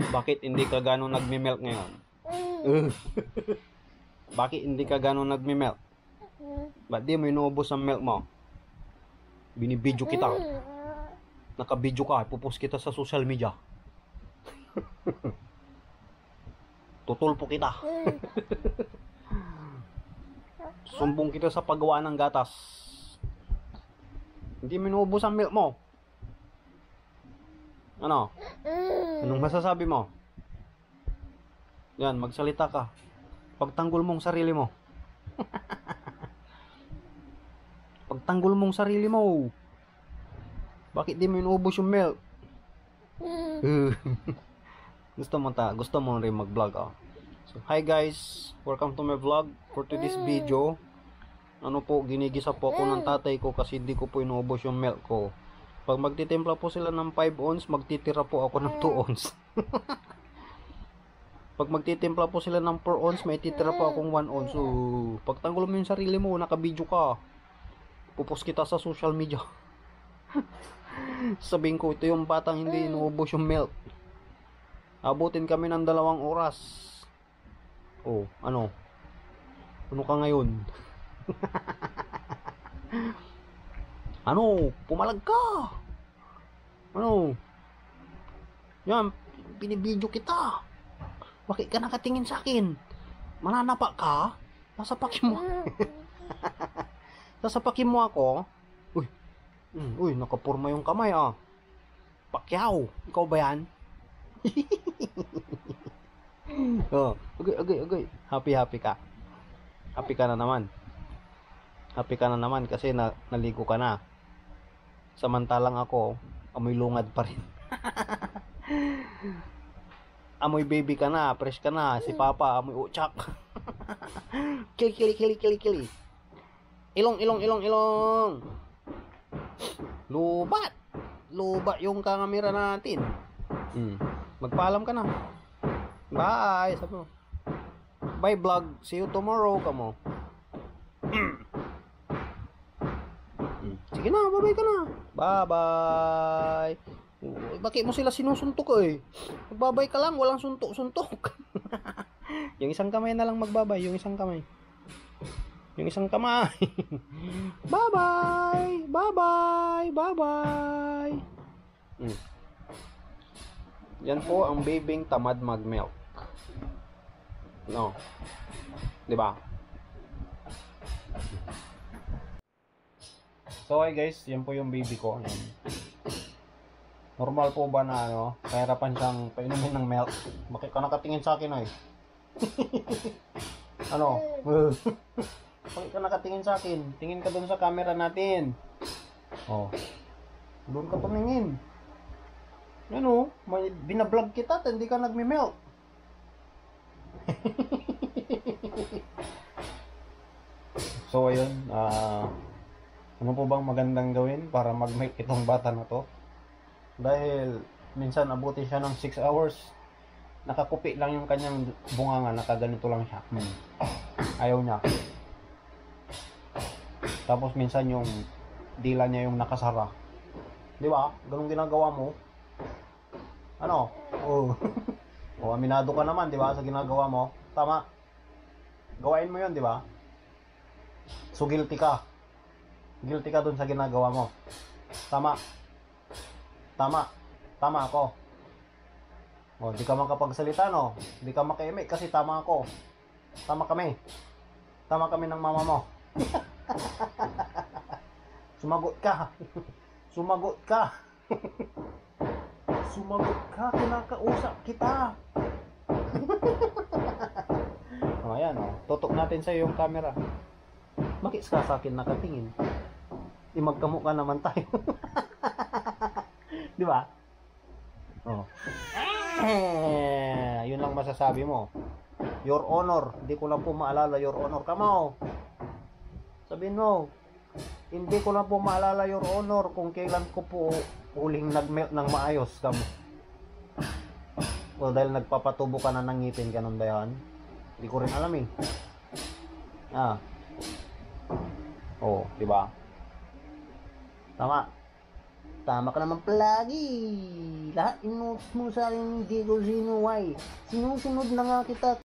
Bakit hindi ka gano'n nagme-melt ngayon? Bakit hindi ka gano'n nagme-melt? Ba't di mo inuubos ang milk mo? Binibidyo kita. Nakabidyo ka, ipopost kita sa social media. Tutulpo kita. Sumbong kita sa paggawa ng gatas. Hindi mo inuubos ang milk mo. Ano? Anong masasabi mo? Yan, magsalita ka. Pagtanggol mong sarili mo. Pagtanggol mong sarili mo. Bakit di mo inuubos yung milk? Gusto mo rin mag-vlog, oh. So, hi guys, welcome to my vlog. For today's video, ano po, ginigisa po ako ng tatay ko kasi hindi ko po inuubos yung milk ko. Pag magtitimpla po sila ng 5 ounce, magtitira po ako ng 2 ounce. Pag magtitimpla po sila ng 4 ounce, may titira po akong 1 ounce. So, pagtanggol mo yung sarili mo, nakabidyo ka. Pupos kita sa social media. Sabihin ko, ito yung batang hindi inuubos yung milk. Abutin kami ng 2 oras. Oh, ano? Ano ka ngayon? Ano? Pumalag ka! Ano? Yan, binibidyo kita. Bakit ka nakatingin sa akin? Mananapa ka? Sasapakin mo. Sasapakin mo ako? Uy, nakapurma yung kamay, ah. Pacquiao, ikaw ba yan? Oh, agay. Happy ka. Happy ka na naman. Happy ka na naman kasi naligo ka na. Samantalang ako, amoy lungad pa rin. Amoy baby ka na, fresh ka na. Si Papa, amoy utsak. Kili. Ilong. Lubat yung kamera natin. Magpaalam ka na. Bye. Sabi mo. Bye vlog. See you tomorrow. Kamo. Sige na, bye-bye ka na. Bye-bye. Bakit mo sila sinusuntok eh? Magbabay ka lang, walang suntok-suntok. Yung isang kamay na lang magbabay, yung isang kamay. Bye-bye. Bye-bye. Yan po ang babing tamad mag-milk. No. 'Di ba? So hi guys, yan po yung baby ko. Normal po ba na kahirapan siyang painumin ng milk? Bakit ka nakatingin sa akin ay? Ano? Bakit ka nakatingin sa akin? Tingin ka doon sa camera natin. Oh. Doon ka tumingin. Ano? May binablog kita at hindi ka nagme-milk. So ayun, ano po bang magandang gawin para mag-milk itong bata na to? Dahil minsan abutin siya ng 6 hours. Nakakupi lang yung kanyang bunganga, nakaganito lang siya. Ayaw niya. Tapos minsan yung dila niya yung nakasara. Di ba? Ganun ginagawa mo. Ano? Oh. Oh, aminado ka naman, di ba, sa ginagawa mo. Tama. Gawain mo 'yon, di ba? So guilty ka. Guilty ka dun sa ginagawa mo. Tama. Tama ako. Oh, di ka makapagsalita, no? Di ka makaimik kasi tama ako. Tama kami. Tama kami ng mama mo. Sumagot ka. Sumagot ka, kinakausap kita. Oh, ayan, oh. Tutok natin sa yung camera. Bakit ka sa akin nakatingin? Magkamukha naman tayo. Di ba? Oh. Yun lang masasabi mo. Your Honor. Hindi ko lang po maalala, Your Honor. Come on. Sabihin mo. Hindi ko lang po maalala, Your Honor, kung kailan ko po huling nag-melt ng maayos. Kamo. Well, dahil nagpapatubo ka na ng ngipin, ganun ba yan? Hindi ko rin alam eh. Oh, diba? Tama. Tama ka naman palagi. Lahat inutos mo sa akin, hindi ko sino, why? Sinusunod na nga kita.